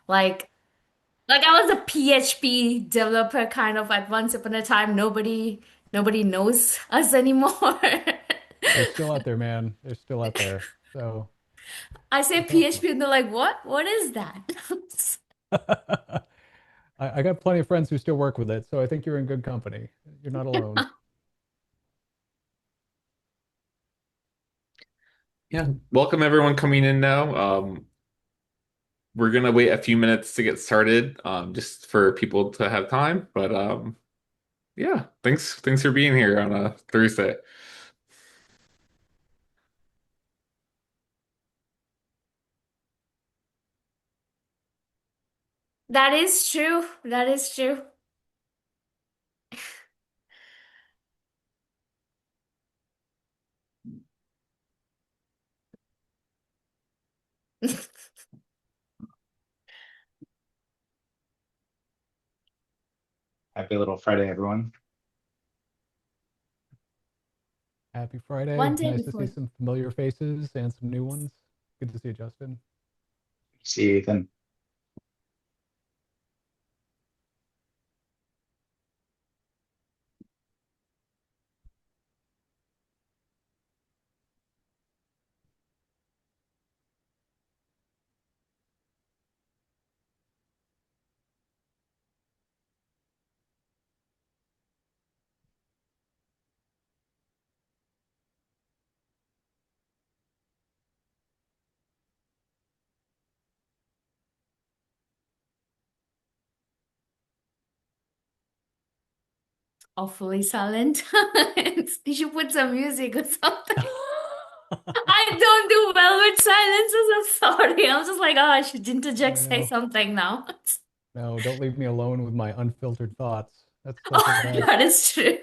Like, like I was a PHP developer kind of at once upon a time. Nobody knows us anymore. They're still out there, man. They're still out there. So I say that's awesome. PHP and they're like, what? What is that? I got plenty of friends who still work with it, so I think you're in good company. You're not alone. Yeah, welcome everyone coming in now. We're gonna wait a few minutes to get started, just for people to have time. But yeah, thanks for being here on a Thursday. That is true. That is true. Happy little Friday, everyone. Happy One Friday. day Nice to see before. some familiar faces and some new ones. Good to see you, Justin. See you, Ethan. Awfully silent. You should put some music or something. I don't do well with silences. I'm sorry. I was just like, oh, I should interject, I say know. something now. No, don't leave me alone with my unfiltered thoughts. That's what's Oh, best. that is true.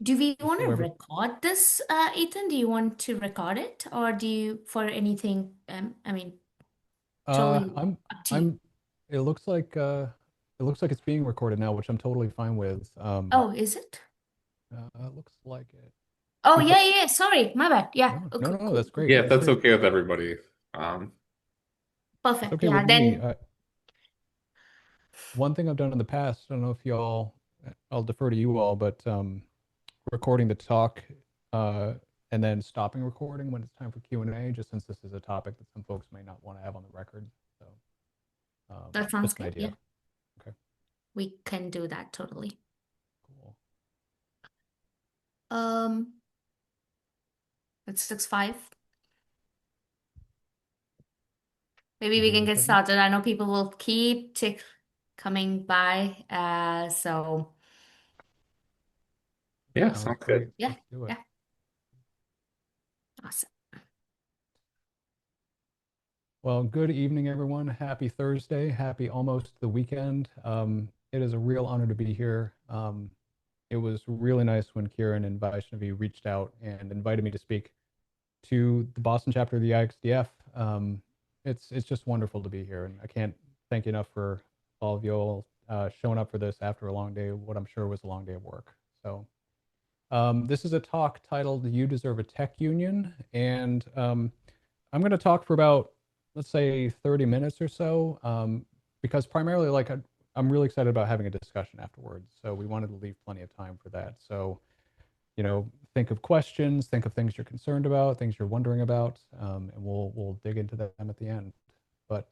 Do we Just want to so every record this, Ethan? Do you want to record it, or do you for anything? I mean, totally I'm up to you. I'm it looks like it's being recorded now, which I'm totally fine with. Oh, is it? It looks like it. Oh, People, yeah, yeah. Sorry, my bad. Yeah. no, no, Okay, no, no, cool, that's cool, great. Yeah, if cool. That's that's great. okay with everybody. Um, It's Perfect. okay Yeah. with me. Then One thing I've done in the past, I don't know if y'all, I'll defer to you all, but recording the talk uh, and then stopping recording when it's time for Q&A, just since this is a topic that some folks may not want to have on the record. So that sounds just an good. idea. Yeah, Okay, we can do that totally. cool. Um, it's 6:05. Maybe Give we you can one get second. started. I know people will keep tick coming by. So yeah, Sounds sounds good. great. yeah, Let's do it. yeah, awesome. Well, good evening, everyone. Happy Thursday. Happy almost the weekend. It is a real honor to be here. It was really nice when Kieran and Vaishnavi reached out and invited me to speak to the Boston chapter of the IxDF. It's just wonderful to be here, and I can't thank you enough for all of you all showing up for this after a long day, what I'm sure was a long day of work. So this is a talk titled "You Deserve a Tech Union," and I'm going to talk for about, let's say, 30 minutes or so, because primarily, like, I'm really excited about having a discussion afterwards. So we wanted to leave plenty of time for that. So think of questions, think of things you're concerned about, things you're wondering about, and we'll dig into them at the end. But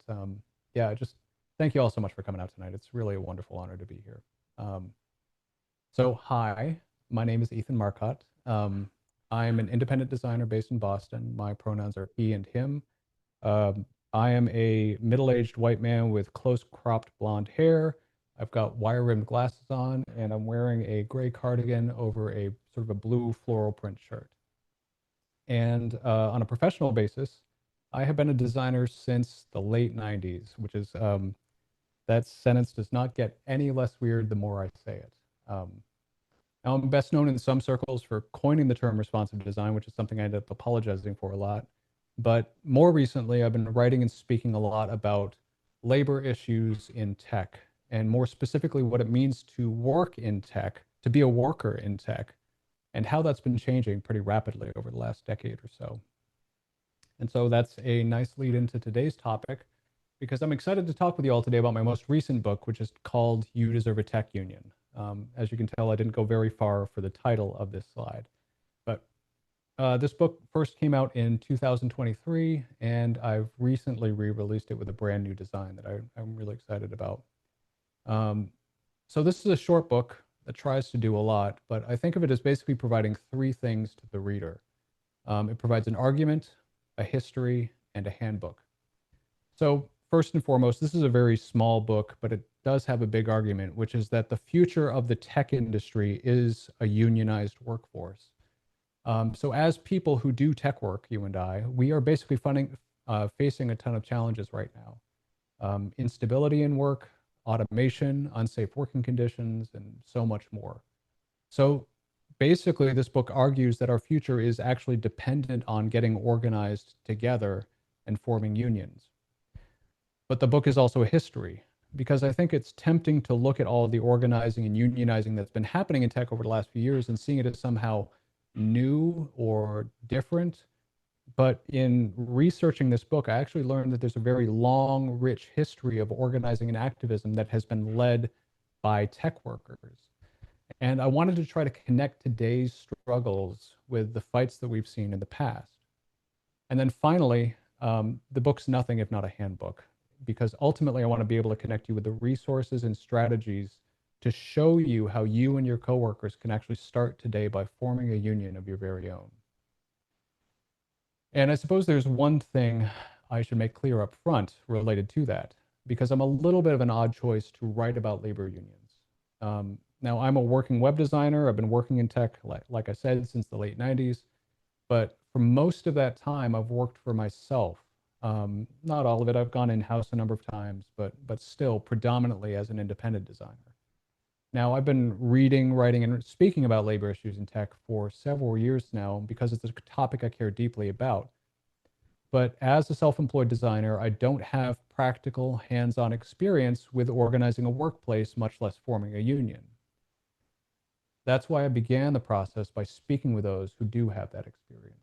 yeah, just thank you all so much for coming out tonight. It's really a wonderful honor to be here. Um, so hi, my name is Ethan Marcotte. I'm an independent designer based in Boston. My pronouns are he and him. Um, I am a middle-aged white man with close cropped blonde hair. I've got wire-rimmed glasses on, and I'm wearing a gray cardigan over a sort of a blue floral print shirt. And on a professional basis, I have been a designer since the late 90s, which is That sentence does not get any less weird the more I say it. Now, I'm best known in some circles for coining the term responsive design, which is something I ended up apologizing for a lot. But more recently, I've been writing and speaking a lot about labor issues in tech, and more specifically, what it means to work in tech, to be a worker in tech, and how that's been changing pretty rapidly over the last decade or so. And so that's a nice lead into today's topic, because I'm excited to talk with you all today about my most recent book, which is called You Deserve a Tech Union. As you can tell, I didn't go very far for the title of this slide. But this book first came out in 2023, and I've recently re-released it with a brand new design that I'm really excited about. So this is a short book that tries to do a lot, but I think of it as basically providing three things to the reader. It provides an argument, a history, and a handbook. So first and foremost, this is a very small book, but it does have a big argument, which is that the future of the tech industry is a unionized workforce. So as people who do tech work, you and I, we are basically facing a ton of challenges right now. Instability in work, automation, unsafe working conditions, and so much more. So basically, this book argues that our future is actually dependent on getting organized together and forming unions. But the book is also a history, because I think it's tempting to look at all the organizing and unionizing that's been happening in tech over the last few years and seeing it as somehow new or different. But in researching this book, I actually learned that there's a very long, rich history of organizing and activism that has been led by tech workers. And I wanted to try to connect today's struggles with the fights that we've seen in the past. And then finally, the book's nothing if not a handbook, because ultimately I want to be able to connect you with the resources and strategies to show you how you and your coworkers can actually start today by forming a union of your very own. And I suppose there's one thing I should make clear up front related to that, because I'm a little bit of an odd choice to write about labor unions. Now, I'm a working web designer. I've been working in tech, like I said, since the late 90s. But for most of that time, I've worked for myself. Not all of it. I've gone in-house a number of times, but still predominantly as an independent designer. Now, I've been reading, writing, and speaking about labor issues in tech for several years now because it's a topic I care deeply about. But as a self-employed designer, I don't have practical, hands-on experience with organizing a workplace, much less forming a union. That's why I began the process by speaking with those who do have that experience.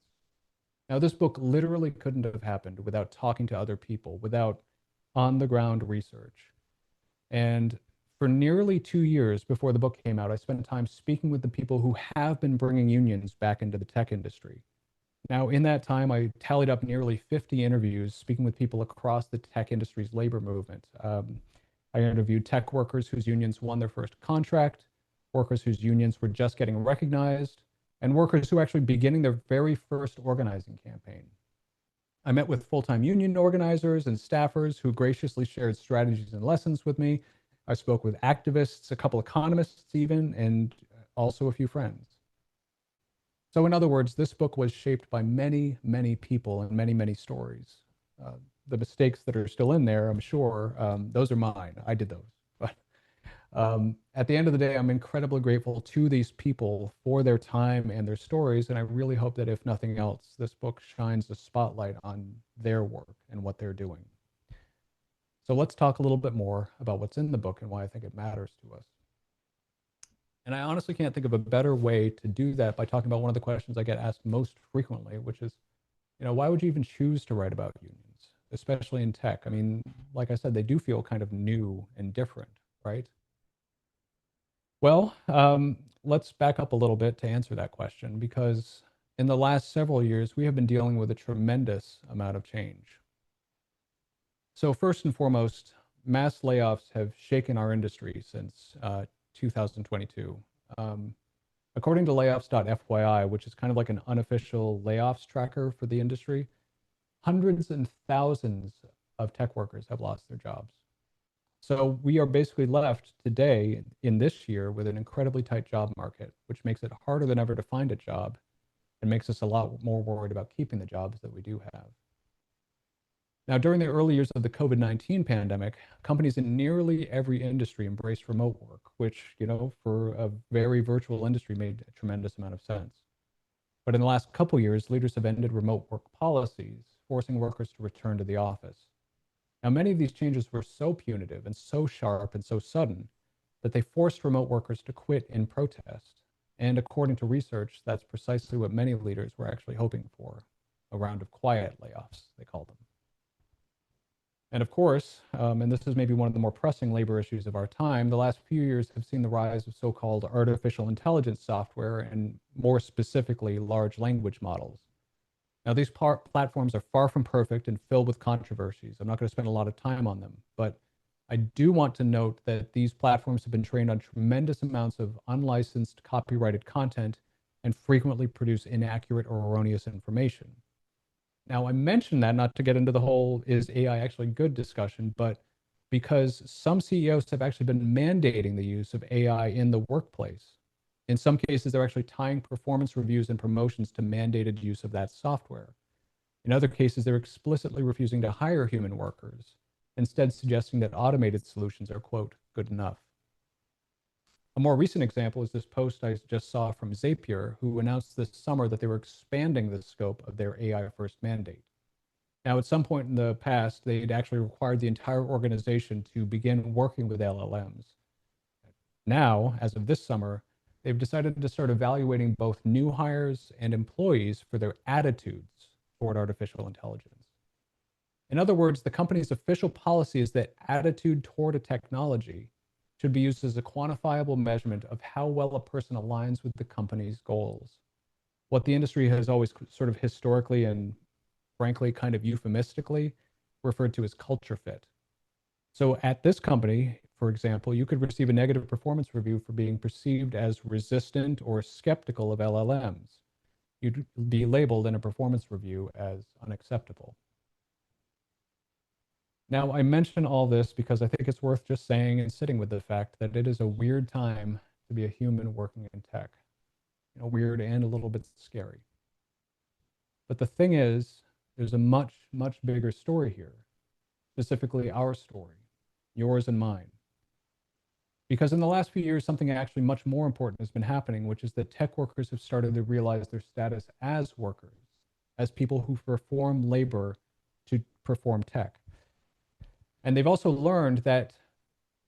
Now, this book literally couldn't have happened without talking to other people, without on-the-ground research. And for nearly 2 years before the book came out, I spent time speaking with the people who have been bringing unions back into the tech industry. Now, in that time, I tallied up nearly 50 interviews speaking with people across the tech industry's labor movement. I interviewed tech workers whose unions won their first contract, workers whose unions were just getting recognized, and workers who were actually beginning their very first organizing campaign. I met with full-time union organizers and staffers who graciously shared strategies and lessons with me. I spoke with activists, a couple economists even, and also a few friends. So in other words, this book was shaped by many, many people and many, many stories. The mistakes that are still in there, I'm sure, those are mine. I did those. But at the end of the day, I'm incredibly grateful to these people for their time and their stories. And I really hope that if nothing else, this book shines a spotlight on their work and what they're doing. So let's talk a little bit more about what's in the book and why I think it matters to us. And I honestly can't think of a better way to do that by talking about one of the questions I get asked most frequently, which is, why would you even choose to write about unions, especially in tech? I mean, like I said, they do feel kind of new and different, right? Well, let's back up a little bit to answer that question, because in the last several years, we have been dealing with a tremendous amount of change. So first and foremost, mass layoffs have shaken our industry since 2022. According to layoffs.fyi, which is kind of like an unofficial layoffs tracker for the industry, hundreds and thousands of tech workers have lost their jobs. So we are basically left today in this year with an incredibly tight job market, which makes it harder than ever to find a job and makes us a lot more worried about keeping the jobs that we do have. Now, during the early years of the COVID-19 pandemic, companies in nearly every industry embraced remote work, which, for a very virtual industry made a tremendous amount of sense. But in the last couple years, leaders have ended remote work policies, forcing workers to return to the office. Now, many of these changes were so punitive and so sharp and so sudden that they forced remote workers to quit in protest. And according to research, that's precisely what many leaders were actually hoping for, a round of quiet layoffs, they call them. And of course, and this is maybe one of the more pressing labor issues of our time, the last few years have seen the rise of so-called artificial intelligence software and more specifically, large language models. Now, these platforms are far from perfect and filled with controversies. I'm not going to spend a lot of time on them, but I do want to note that these platforms have been trained on tremendous amounts of unlicensed copyrighted content and frequently produce inaccurate or erroneous information. Now, I mention that not to get into the whole is AI actually good discussion, but because some CEOs have actually been mandating the use of AI in the workplace. In some cases, they're actually tying performance reviews and promotions to mandated use of that software. In other cases, they're explicitly refusing to hire human workers, instead suggesting that automated solutions are, quote, good enough. A more recent example is this post I just saw from Zapier, who announced this summer that they were expanding the scope of their AI first mandate. Now, at some point in the past, they'd actually required the entire organization to begin working with LLMs. Now, as of this summer, they've decided to start evaluating both new hires and employees for their attitudes toward artificial intelligence. In other words, the company's official policy is that attitude toward a technology should be used as a quantifiable measurement of how well a person aligns with the company's goals. What the industry has always sort of historically and frankly kind of euphemistically referred to as culture fit. So at this company, for example, you could receive a negative performance review for being perceived as resistant or skeptical of LLMs. You'd be labeled in a performance review as unacceptable. Now, I mention all this because I think it's worth just saying and sitting with the fact that it is a weird time to be a human working in tech. Weird and a little bit scary. But the thing is, there's a much, much bigger story here, specifically our story, yours and mine. Because in the last few years, something actually much more important has been happening, which is that tech workers have started to realize their status as workers, as people who perform labor to perform tech. And they've also learned that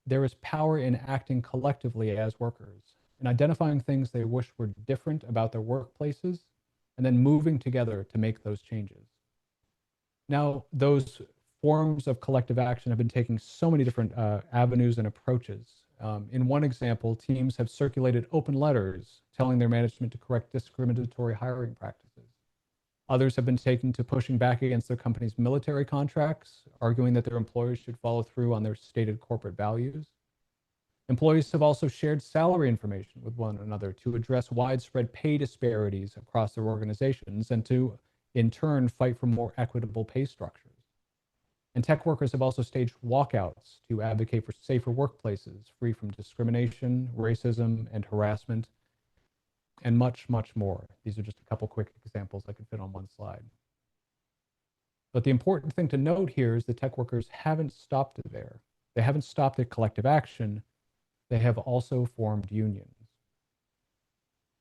there is power in acting collectively as workers, in identifying things they wish were different about their workplaces, and then moving together to make those changes. Now, those forms of collective action have been taking so many different avenues and approaches. In one example, teams have circulated open letters telling their management to correct discriminatory hiring practices. Others have been taken to pushing back against their company's military contracts, arguing that their employers should follow through on their stated corporate values. Employees have also shared salary information with one another to address widespread pay disparities across their organizations and to, in turn, fight for more equitable pay structures. And tech workers have also staged walkouts to advocate for safer workplaces free from discrimination, racism, and harassment, and much, much more. These are just a couple quick examples I could fit on one slide. But the important thing to note here is that tech workers haven't stopped there. They haven't stopped at collective action. They have also formed unions.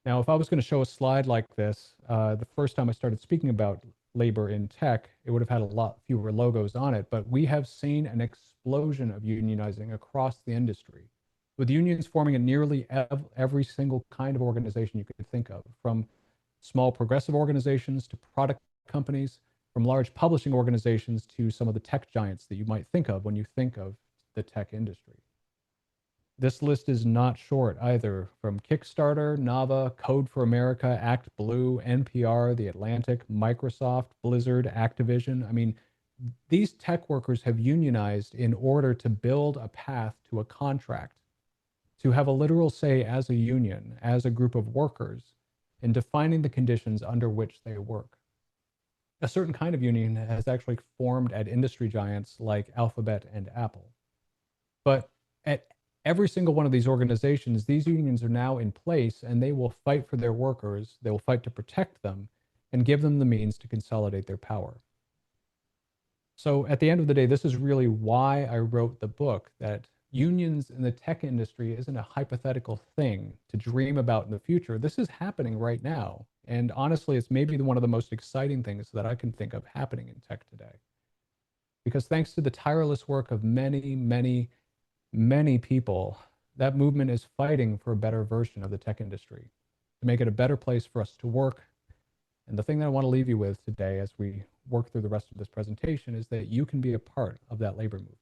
Now, if I was going to show a slide like this, the first time I started speaking about labor in tech, it would have had a lot fewer logos on it, but we have seen an explosion of unionizing across the industry, with unions forming in nearly every single kind of organization you could think of, from small progressive organizations to product companies, from large publishing organizations to some of the tech giants that you might think of when you think of the tech industry. This list is not short either, from Kickstarter, Nava, Code for America, Act Blue, NPR, The Atlantic, Microsoft, Blizzard, Activision. I mean, these tech workers have unionized in order to build a path to a contract, to have a literal say as a union, as a group of workers, in defining the conditions under which they work. A certain kind of union has actually formed at industry giants like Alphabet and Apple. But at every single one of these organizations, these unions are now in place and they will fight for their workers, they will fight to protect them, and give them the means to consolidate their power. So at the end of the day, this is really why I wrote the book, that unions in the tech industry isn't a hypothetical thing to dream about in the future. This is happening right now. And honestly, it's maybe one of the most exciting things that I can think of happening in tech today. Because thanks to the tireless work of many, many, many people, that movement is fighting for a better version of the tech industry, to make it a better place for us to work. And the thing that I want to leave you with today as we work through the rest of this presentation is that you can be a part of that labor movement.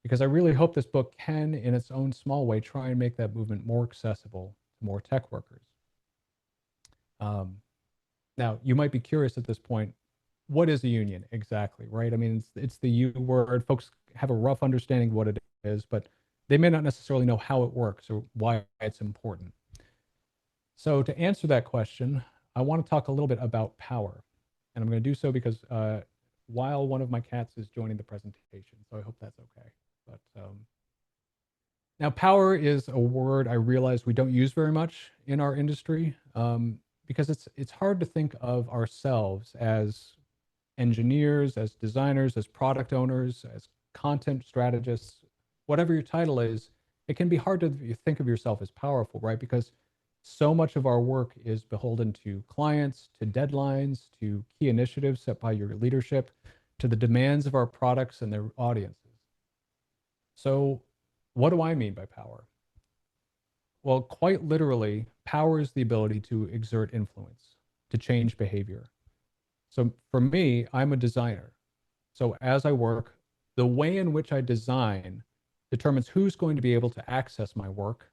Because I really hope this book can, in its own small way, try and make that movement more accessible to more tech workers. Now, you might be curious at this point, what is a union exactly, right? I mean, it's the U word. Folks have a rough understanding of what it is, but they may not necessarily know how it works or why it's important. So to answer that question, I want to talk a little bit about power. And I'm going to do so because while one of my cats is joining the presentation, so I hope that's okay. But now power is a word I realize we don't use very much in our industry because it's hard to think of ourselves as engineers, as designers, as product owners, as content strategists, whatever your title is. It can be hard to think of yourself as powerful, right? Because so much of our work is beholden to clients, to deadlines, to key initiatives set by your leadership, to the demands of our products and their audiences. So what do I mean by power? Well, quite literally, power is the ability to exert influence, to change behavior. So for me, I'm a designer. So as I work, the way in which I design determines who's going to be able to access my work,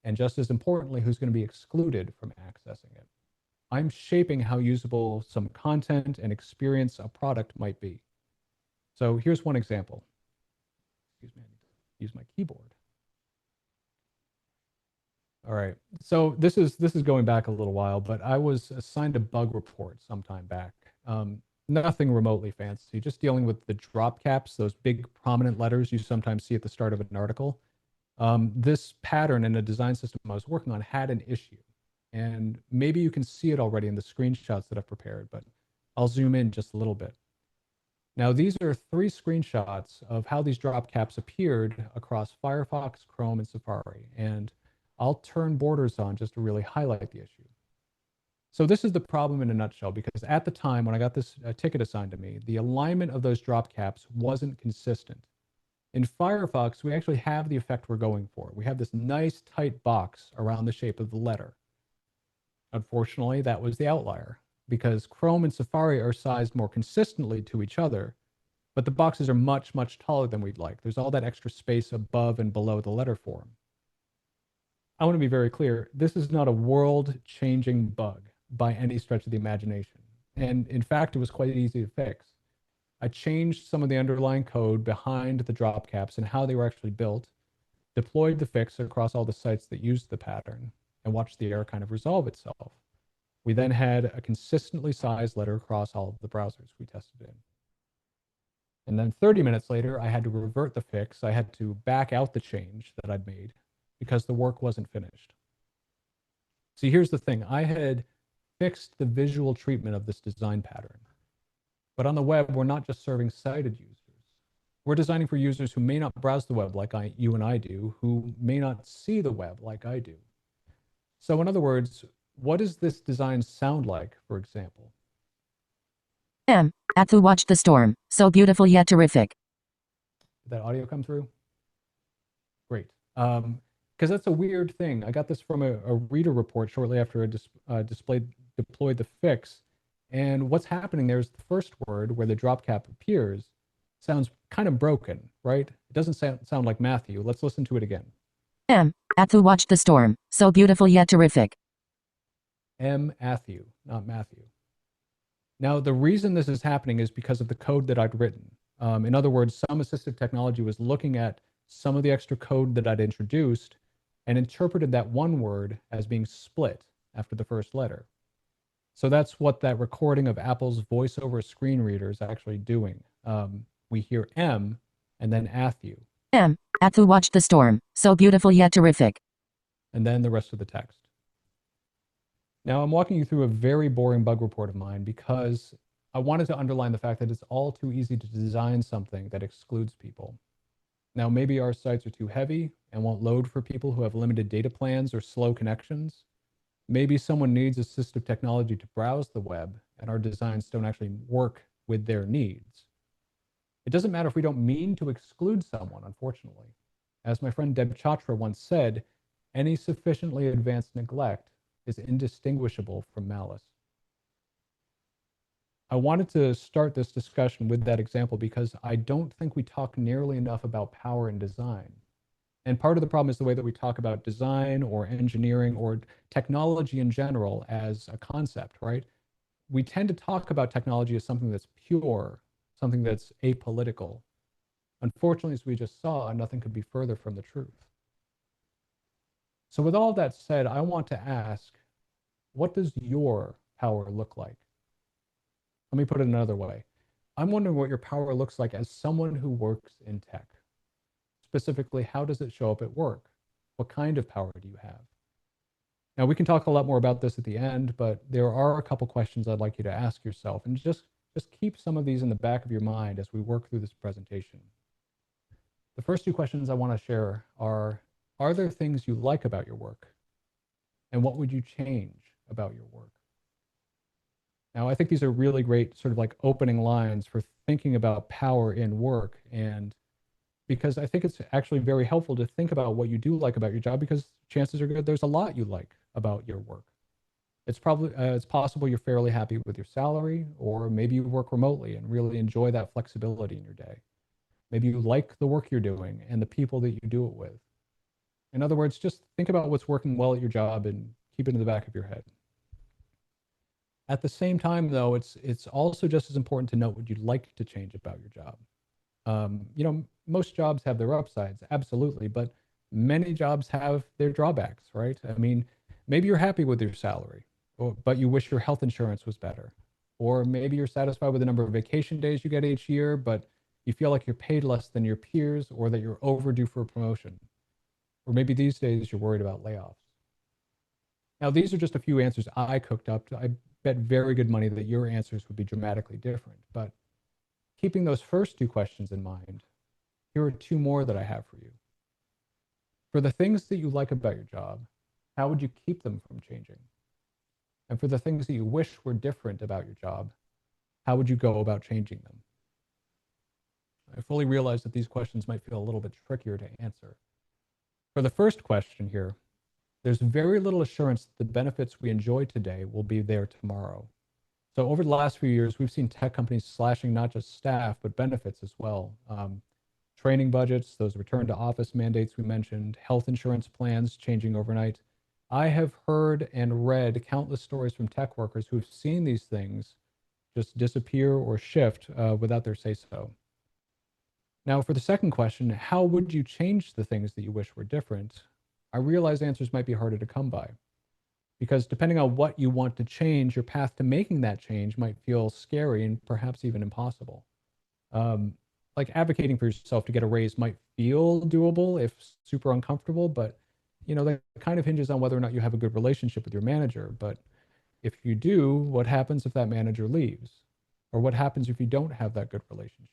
and just as importantly, who's going to be excluded from accessing it. I'm shaping how usable some content and experience a product might be. So here's one example. Excuse me, I need to use my keyboard. All right, so this is going back a little while, but I was assigned a bug report sometime back. Nothing remotely fancy, just dealing with the drop caps, those big prominent letters you sometimes see at the start of an article. This pattern in a design system I was working on had an issue. And maybe you can see it already in the screenshots that I've prepared, but I'll zoom in just a little bit. Now, these are 3 screenshots of how these drop caps appeared across Firefox, Chrome, and Safari. And I'll turn borders on just to really highlight the issue. So this is the problem in a nutshell, because at the time when I got this ticket assigned to me, the alignment of those drop caps wasn't consistent. In Firefox, we actually have the effect we're going for. We have this nice tight box around the shape of the letter. Unfortunately, that was the outlier, because Chrome and Safari are sized more consistently to each other, but the boxes are much, much taller than we'd like. There's all that extra space above and below the letter form. I want to be very clear, this is not a world-changing bug by any stretch of the imagination. And in fact, it was quite easy to fix. I changed some of the underlying code behind the drop caps and how they were actually built, deployed the fix across all the sites that used the pattern, and watched the error kind of resolve itself. We then had a consistently sized letter across all of the browsers we tested in. And then 30 minutes later, I had to revert the fix. I had to back out the change that I'd made because the work wasn't finished. See, here's the thing. I had fixed the visual treatment of this design pattern. But on the web, we're not just serving sighted users. We're designing for users who may not browse the web like you and I do, who may not see the web like I do. So in other words, what does this design sound like, for example? At to watch the storm. So beautiful yet terrific. Did that audio come through? Great. Because that's a weird thing. I got this from a reader report shortly after I deployed the fix. And what's happening there is the first word where the drop cap appears sounds kind of broken, right? It doesn't sound like Matthew. Let's listen to it again. At to watch the storm. So beautiful yet terrific. Matthew, not Matthew. Now, the reason this is happening is because of the code that I'd written. In other words, some assistive technology was looking at some of the extra code that I'd introduced and interpreted that one word as being split after the first letter. So that's what that recording of Apple's voice over screen reader is actually doing. We hear M and then Matthew. At to watch the storm. So beautiful yet terrific. And then the rest of the text. Now I'm walking you through a very boring bug report of mine because I wanted to underline the fact that it's all too easy to design something that excludes people. Now, maybe our sites are too heavy and won't load for people who have limited data plans or slow connections. Maybe someone needs assistive technology to browse the web, and our designs don't actually work with their needs. It doesn't matter if we don't mean to exclude someone, unfortunately. As my friend Deb Chatra once said, any sufficiently advanced neglect is indistinguishable from malice. I wanted to start this discussion with that example because I don't think we talk nearly enough about power in design. And part of the problem is the way that we talk about design or engineering or technology in general as a concept, right? We tend to talk about technology as something that's pure, something that's apolitical. Unfortunately, as we just saw, nothing could be further from the truth. So with all that said, I want to ask, what does your power look like? Let me put it another way. I'm wondering what your power looks like as someone who works in tech. Specifically, how does it show up at work? What kind of power do you have? Now, we can talk a lot more about this at the end, but there are a couple questions I'd like you to ask yourself, and just keep some of these in the back of your mind as we work through this presentation. The first two questions I want to share are there things you like about your work? And what would you change about your work? Now, I think these are really great sort of like opening lines for thinking about power in work, and because I think it's actually very helpful to think about what you do like about your job, because chances are good there's a lot you like about your work. It's probably it's possible you're fairly happy with your salary, or maybe you work remotely and really enjoy that flexibility in your day. Maybe you like the work you're doing and the people that you do it with. In other words, just think about what's working well at your job and keep it in the back of your head. At the same time, though, it's also just as important to note what you'd like to change about your job. Most jobs have their upsides, absolutely, but many jobs have their drawbacks, right? I mean, maybe you're happy with your salary, but you wish your health insurance was better. Or maybe you're satisfied with the number of vacation days you get each year, but you feel like you're paid less than your peers, or that you're overdue for a promotion. Or maybe these days you're worried about layoffs. Now, these are just a few answers I cooked up. I bet very good money that your answers would be dramatically different. But keeping those first two questions in mind, here are two more that I have for you. For the things that you like about your job, how would you keep them from changing? And for the things that you wish were different about your job, how would you go about changing them? I fully realize that these questions might feel a little bit trickier to answer. For the first question here, there's very little assurance that the benefits we enjoy today will be there tomorrow. So over the last few years, we've seen tech companies slashing not just staff, but benefits as well. Training budgets, those return to office mandates we mentioned, health insurance plans changing overnight. I have heard and read countless stories from tech workers who've seen these things just disappear or shift without their say-so. Now, for the second question, how would you change the things that you wish were different? I realize answers might be harder to come by, because depending on what you want to change, your path to making that change might feel scary and perhaps even impossible. Like advocating for yourself to get a raise might feel doable if super uncomfortable, but that kind of hinges on whether or not you have a good relationship with your manager. But if you do, what happens if that manager leaves? Or what happens if you don't have that good relationship?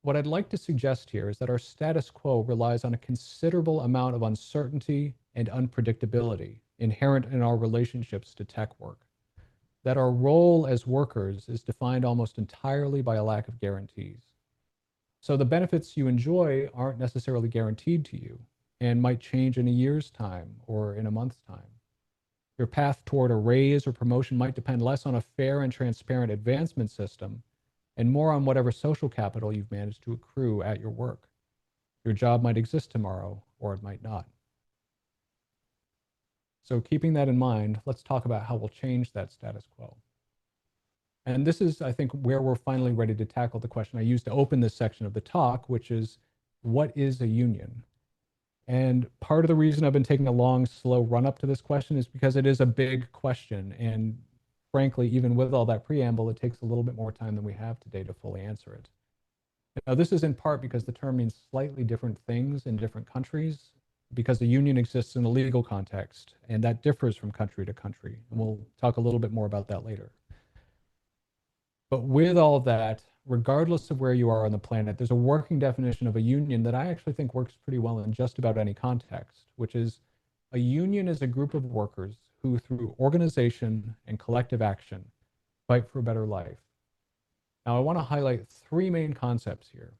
What I'd like to suggest here is that our status quo relies on a considerable amount of uncertainty and unpredictability inherent in our relationships to tech work. That our role as workers is defined almost entirely by a lack of guarantees. So the benefits you enjoy aren't necessarily guaranteed to you and might change in a year's time or in a month's time. Your path toward a raise or promotion might depend less on a fair and transparent advancement system and more on whatever social capital you've managed to accrue at your work. Your job might exist tomorrow, or it might not. So keeping that in mind, let's talk about how we'll change that status quo. And this is, I think, where we're finally ready to tackle the question I used to open this section of the talk, which is, what is a union? And part of the reason I've been taking a long, slow run up to this question is because it is a big question. And frankly, even with all that preamble, it takes a little bit more time than we have today to fully answer it. Now, this is in part because the term means slightly different things in different countries, because the union exists in a legal context, and that differs from country to country. And we'll talk a little bit more about that later. But with all of that, regardless of where you are on the planet, there's a working definition of a union that I actually think works pretty well in just about any context, which is a union is a group of workers who, through organization and collective action, fight for a better life. Now, I want to highlight three main concepts here: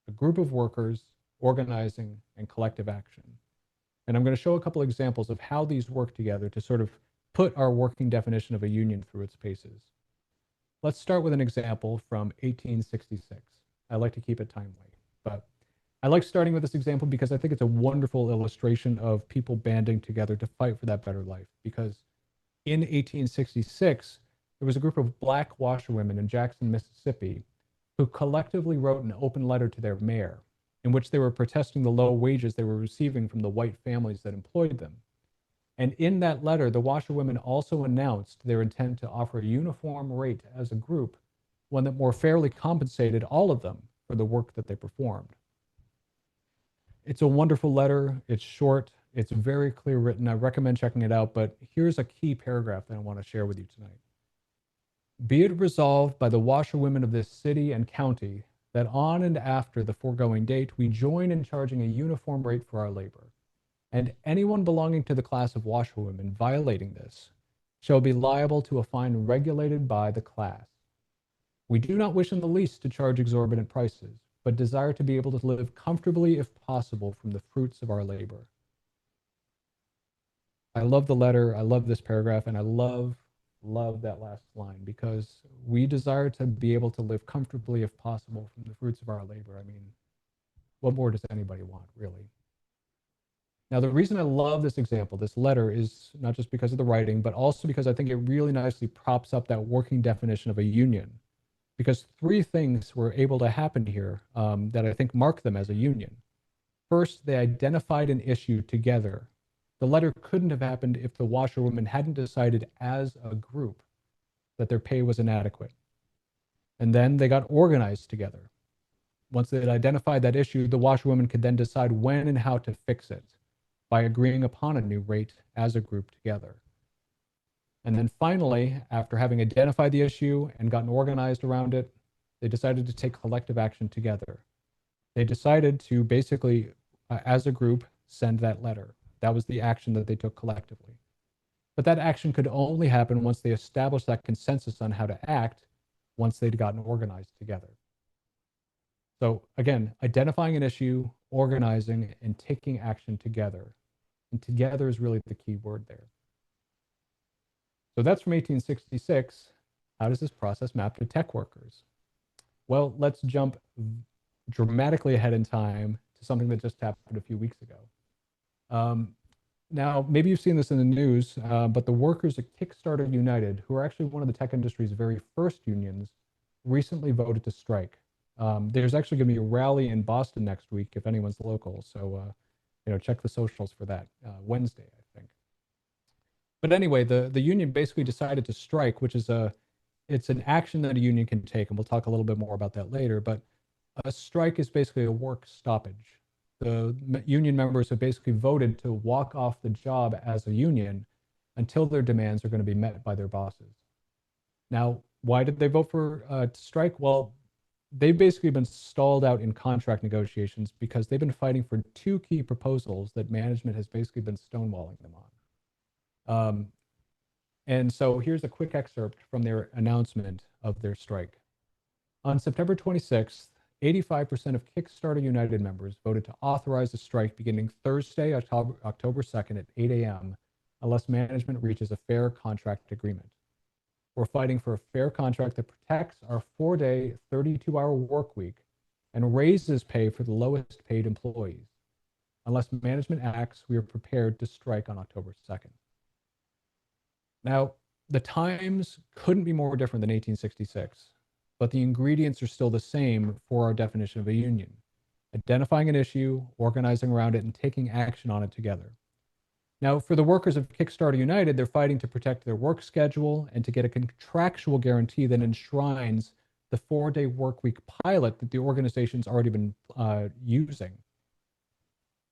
a group of workers, organizing, and collective action. And I'm going to show a couple examples of how these work together to sort of put our working definition of a union through its paces. Let's start with an example from 1866. I like to keep it timely, but I like starting with this example because I think it's a wonderful illustration of people banding together to fight for that better life. Because in 1866, there was a group of black washerwomen in Jackson, Mississippi, who collectively wrote an open letter to their mayor in which they were protesting the low wages they were receiving from the white families that employed them. And in that letter, the washerwomen also announced their intent to offer a uniform rate as a group, one that more fairly compensated all of them for the work that they performed. It's a wonderful letter. It's short. It's very clear written. I recommend checking it out, but here's a key paragraph that I want to share with you tonight. Be it resolved by the washerwomen of this city and county that on and after the foregoing date, we join in charging a uniform rate for our labor. And anyone belonging to the class of washerwomen violating this shall be liable to a fine regulated by the class. We do not wish in the least to charge exorbitant prices, but desire to be able to live comfortably if possible from the fruits of our labor. I love the letter, I love this paragraph, and I love that last line, because we desire to be able to live comfortably if possible from the fruits of our labor. I mean, what more does anybody want, really? Now, the reason I love this example, this letter, is not just because of the writing, but also because I think it really nicely props up that working definition of a union. Because three things were able to happen here that I think mark them as a union. First, they identified an issue together. The letter couldn't have happened if the washerwomen hadn't decided as a group that their pay was inadequate. And then they got organized together. Once they had identified that issue, the washerwomen could then decide when and how to fix it by agreeing upon a new rate as a group together. And then finally, after having identified the issue and gotten organized around it, they decided to take collective action together. They decided to basically, as a group, send that letter. That was the action that they took collectively. But that action could only happen once they established that consensus on how to act, once they'd gotten organized together. So again, identifying an issue, organizing, and taking action together. And together is really the key word there. So that's from 1866. How does this process map to tech workers? Well, let's jump dramatically ahead in time to something that just happened a few weeks ago. Now, maybe you've seen this in the news, but the workers at Kickstarter United, who are actually one of the tech industry's very first unions, recently voted to strike. There's actually going to be a rally in Boston next week if anyone's local. So, check the socials for that. Wednesday, I think. But anyway, the union basically decided to strike, which is it's an action that a union can take, and we'll talk a little bit more about that later. But a strike is basically a work stoppage. The union members have basically voted to walk off the job as a union until their demands are going to be met by their bosses. Now, why did they vote for to strike? Well, they've basically been stalled out in contract negotiations because they've been fighting for two key proposals that management has basically been stonewalling them on. And so here's a quick excerpt from their announcement of their strike. On September 26th, 85% of Kickstarter United members voted to authorize a strike beginning Thursday, October 2nd at 8 a.m. unless management reaches a fair contract agreement. We're fighting for a fair contract that protects our 4-day, 32-hour work week and raises pay for the lowest paid employees. Unless management acts, we are prepared to strike on October 2nd. Now, the times couldn't be more different than 1866. But the ingredients are still the same for our definition of a union: identifying an issue, organizing around it, and taking action on it together. Now, for the workers of Kickstarter United, they're fighting to protect their work schedule and to get a contractual guarantee that enshrines the 4-day work week pilot that the organization's already been using.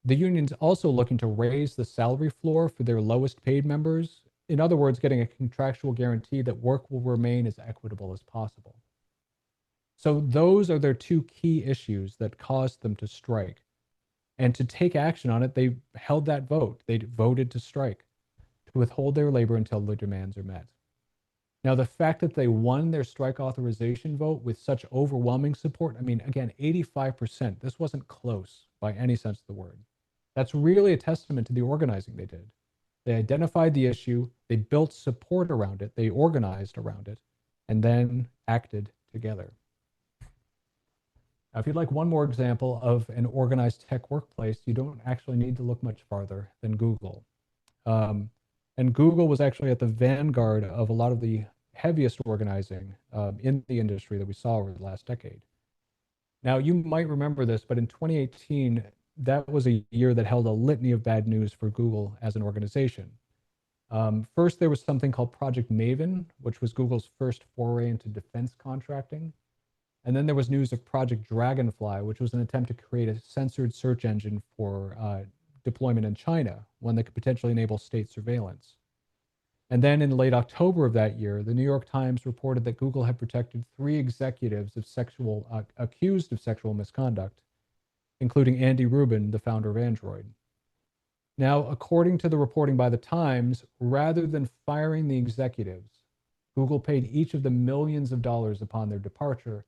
The union's also looking to raise the salary floor for their lowest paid members. In other words, getting a contractual guarantee that work will remain as equitable as possible. So those are their two key issues that caused them to strike. And to take action on it, they held that vote. They voted to strike, to withhold their labor until their demands are met. Now, the fact that they won their strike authorization vote with such overwhelming support, I mean, again, 85%, this wasn't close by any sense of the word. That's really a testament to the organizing they did. They identified the issue, they built support around it, they organized around it, and then acted together. Now, if you'd like one more example of an organized tech workplace, you don't actually need to look much farther than Google. And Google was actually at the vanguard of a lot of the heaviest organizing in the industry that we saw over the last decade. Now, you might remember this, but in 2018, that was a year that held a litany of bad news for Google as an organization. First, there was something called Project Maven, which was Google's first foray into defense contracting. And then there was news of Project Dragonfly, which was an attempt to create a censored search engine for deployment in China, one that could potentially enable state surveillance. And then in late October of that year, the New York Times reported that Google had protected 3 executives of accused of sexual misconduct, including Andy Rubin, the founder of Android. Now, according to the reporting by the Times, rather than firing the executives, Google paid each of them millions of dollars upon their departure,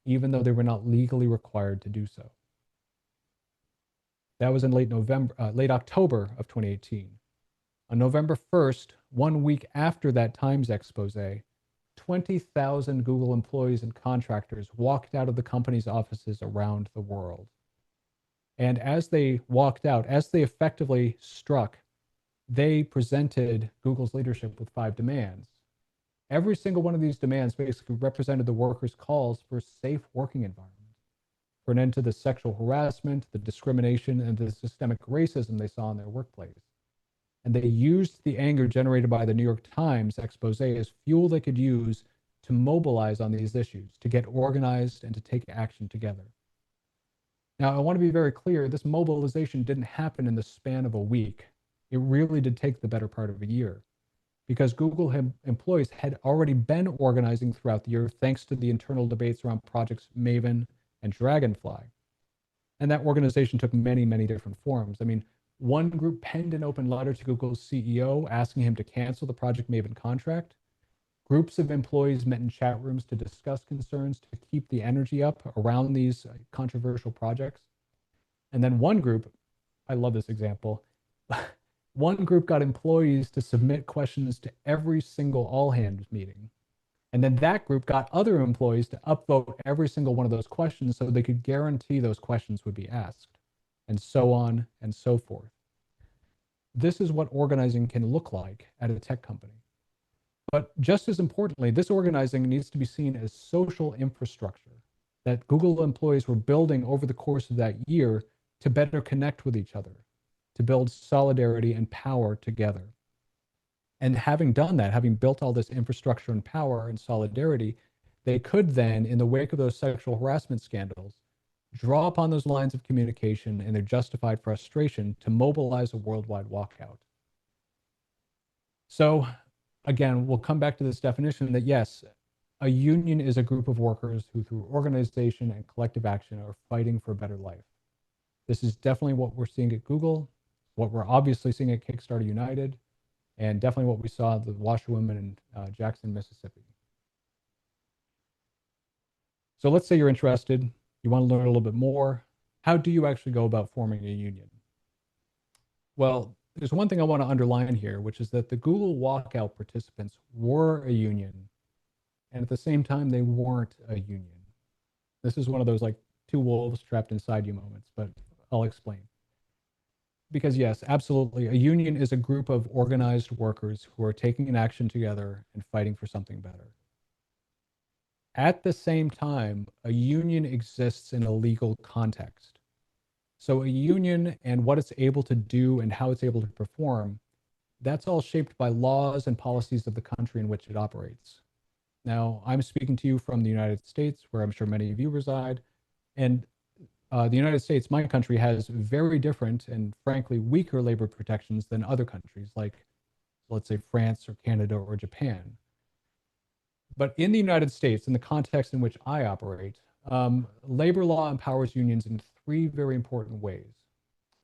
even though they were not legally required to do so. That was in late October of 2018. On November 1st, 1 week after that Times expose, 20,000 Google employees and contractors walked out of the company's offices around the world. And as they walked out, as they effectively struck, they presented Google's leadership with 5 demands. Every single one of these demands basically represented the workers' calls for a safe working environment, for an end to the sexual harassment, the discrimination, and the systemic racism they saw in their workplace. And they used the anger generated by the New York Times expose as fuel they could use to mobilize on these issues, to get organized and to take action together. Now, I want to be very clear, this mobilization didn't happen in the span of a week. It really did take the better part of a year, because Google employees had already been organizing throughout the year thanks to the internal debates around projects Maven and Dragonfly. And that organization took many, many different forms. I mean, one group penned an open letter to Google's CEO asking him to cancel the Project Maven contract. Groups of employees met in chat rooms to discuss concerns to keep the energy up around these controversial projects. And then one group, I love this example, one group got employees to submit questions to every single all-hands meeting. And then that group got other employees to upvote every single one of those questions so they could guarantee those questions would be asked, and so on and so forth. This is what organizing can look like at a tech company. But just as importantly, this organizing needs to be seen as social infrastructure that Google employees were building over the course of that year to better connect with each other, to build solidarity and power together. And having done that, having built all this infrastructure and power and solidarity, they could then, in the wake of those sexual harassment scandals, draw upon those lines of communication and their justified frustration to mobilize a worldwide walkout. So again, we'll come back to this definition that yes, a union is a group of workers who through organization and collective action are fighting for a better life. This is definitely what we're seeing at Google, what we're obviously seeing at Kickstarter United, and definitely what we saw at the Washerwomen in Jackson, Mississippi. So let's say you're interested, you want to learn a little bit more. How do you actually go about forming a union? Well, there's one thing I want to underline here, which is that the Google walkout participants were a union, and at the same time, they weren't a union. This is one of those like 2 wolves trapped inside you moments, but I'll explain. Because yes, absolutely, a union is a group of organized workers who are taking an action together and fighting for something better. At the same time, a union exists in a legal context. So a union and what it's able to do and how it's able to perform, that's all shaped by laws and policies of the country in which it operates. Now, I'm speaking to you from the United States, where I'm sure many of you reside, and the United States, my country, has very different and frankly weaker labor protections than other countries like, let's say, France or Canada or Japan. But in the United States, in the context in which I operate, labor law empowers unions in three very important ways.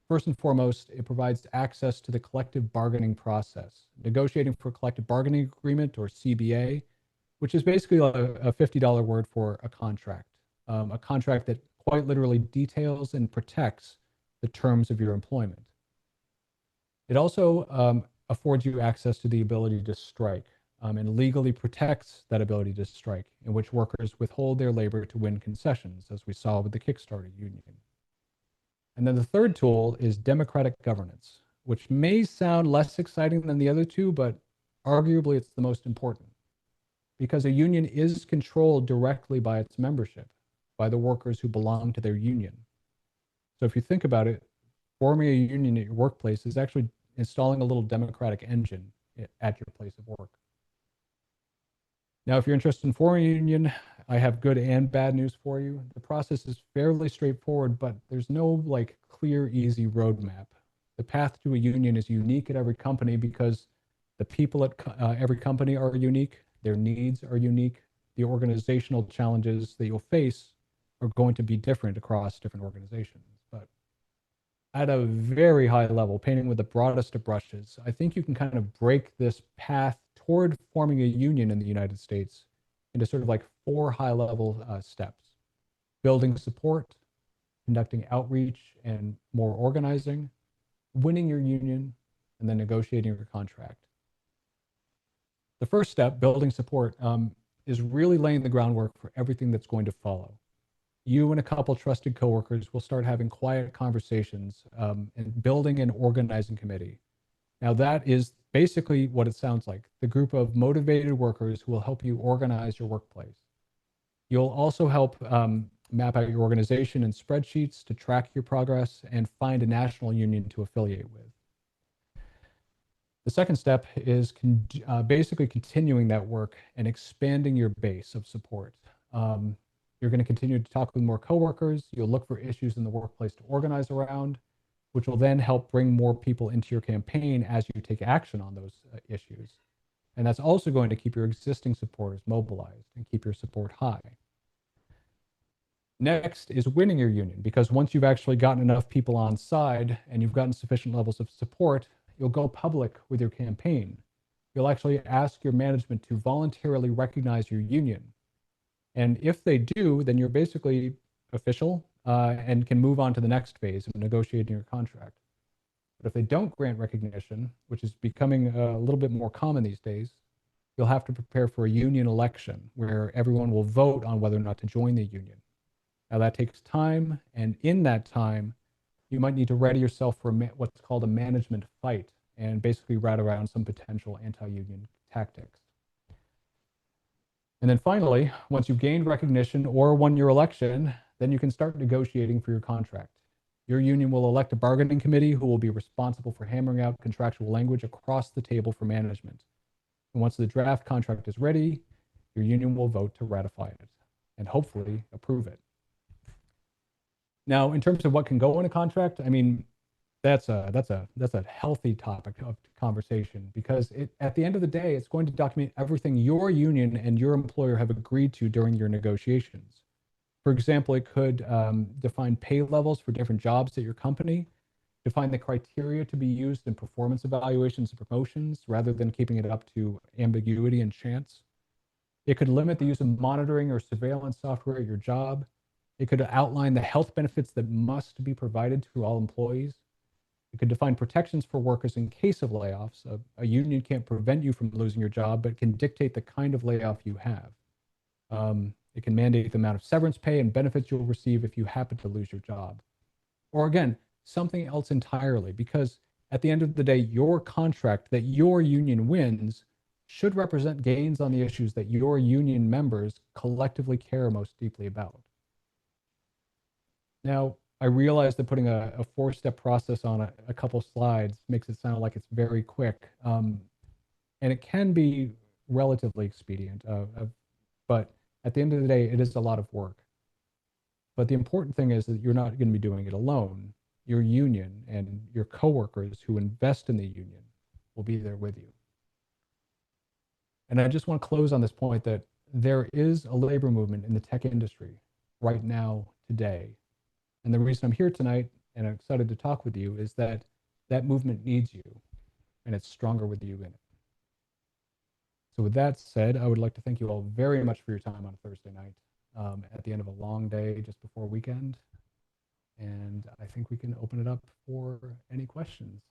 First and foremost, it provides access to the collective bargaining process, negotiating for a collective bargaining agreement or CBA, which is basically a $50 word for a contract that quite literally details and protects the terms of your employment. It also affords you access to the ability to strike and legally protects that ability to strike, in which workers withhold their labor to win concessions, as we saw with the Kickstarter union. And then the third tool is democratic governance, which may sound less exciting than the other two, but arguably it's the most important, because a union is controlled directly by its membership, by the workers who belong to their union. So if you think about it, forming a union at your workplace is actually installing a little democratic engine at your place of work. Now, if you're interested in forming a union, I have good and bad news for you. The process is fairly straightforward, but there's no like clear, easy roadmap. The path to a union is unique at every company because the people at every company are unique, their needs are unique, the organizational challenges that you'll face are going to be different across different organizations. But at a very high level, painting with the broadest of brushes, I think you can kind of break this path toward forming a union in the United States into sort of like four high-level steps: building support, conducting outreach and more organizing, winning your union, and then negotiating your contract. The first step, building support, is really laying the groundwork for everything that's going to follow. You and a couple trusted coworkers will start having quiet conversations and building an organizing committee. Now, that is basically what it sounds like, the group of motivated workers who will help you organize your workplace. You'll also help map out your organization in spreadsheets to track your progress and find a national union to affiliate with. The second step is basically continuing that work and expanding your base of support. You're going to continue to talk with more coworkers. You'll look for issues in the workplace to organize around, which will then help bring more people into your campaign as you take action on those issues. And that's also going to keep your existing supporters mobilized and keep your support high. Next is winning your union, because once you've actually gotten enough people on side and you've gotten sufficient levels of support, you'll go public with your campaign. You'll actually ask your management to voluntarily recognize your union. And if they do, then you're basically official and can move on to the next phase of negotiating your contract. But if they don't grant recognition, which is becoming a little bit more common these days, you'll have to prepare for a union election where everyone will vote on whether or not to join the union. Now that takes time, and in that time, you might need to ready yourself for what's called a management fight and basically rat around some potential anti-union tactics. And then finally, once you've gained recognition or won your election, then you can start negotiating for your contract. Your union will elect a bargaining committee who will be responsible for hammering out contractual language across the table for management. And once the draft contract is ready, your union will vote to ratify it and hopefully approve it. Now, in terms of what can go in a contract, I mean, that's a healthy topic of conversation, because at the end of the day, it's going to document everything your union and your employer have agreed to during your negotiations. For example, it could define pay levels for different jobs at your company, define the criteria to be used in performance evaluations and promotions rather than keeping it up to ambiguity and chance. It could limit the use of monitoring or surveillance software at your job. It could outline the health benefits that must be provided to all employees. It could define protections for workers in case of layoffs. A union can't prevent you from losing your job, but can dictate the kind of layoff you have. It can mandate the amount of severance pay and benefits you'll receive if you happen to lose your job. Or again, something else entirely, because at the end of the day, your contract that your union wins should represent gains on the issues that your union members collectively care most deeply about. Now, I realize that putting a four-step process on a couple slides makes it sound like it's very quick, and it can be relatively expedient, but at the end of the day, it is a lot of work. But the important thing is that you're not going to be doing it alone. Your union and your coworkers who invest in the union will be there with you. And I just want to close on this point that there is a labor movement in the tech industry right now, today. And the reason I'm here tonight and I'm excited to talk with you is that that movement needs you, and it's stronger with you in it. So with that said, I would like to thank you all very much for your time on a Thursday night, at the end of a long day just before weekend. And I think we can open it up for any questions.